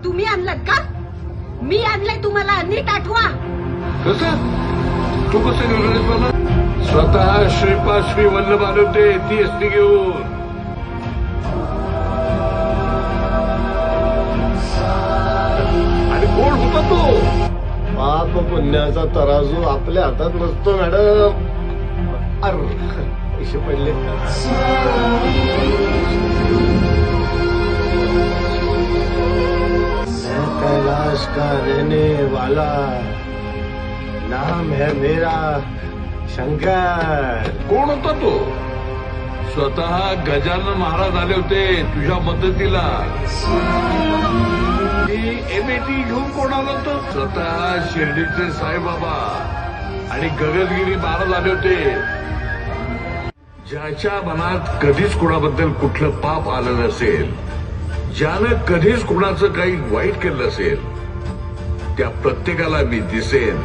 तुम्ही आणलं का? मी आणलंय तुम्हाला, नीट आठवा. कसं तू कसं घेऊन मला? स्वतः श्रीपाद श्री वल्लभ आले होते ती एसटी घेऊन. आणि कोण होता तो? पाप पुण्याचा तराजू आपल्या हातात नसतो मॅडम. अर पैसे पडले. मैं कैलाश का रहने वाला, नाम है मेरा शंकर. कोण होता तो? स्वतः गजानन महाराज आले होते तुझ्या मदतीला. एमएटी घेऊन कोण आलं होतं? स्वतः शिर्डीचे साईबाबा आणि गगनगिरी महाराज आले होते. ज्याच्या मनात कधीच कोणाबद्दल कुठलं पाप आलं नसेल, ज्यानं कधीच कुणाचं काही वाईट केलं नसेल, त्या प्रत्येकाला मी दिसेन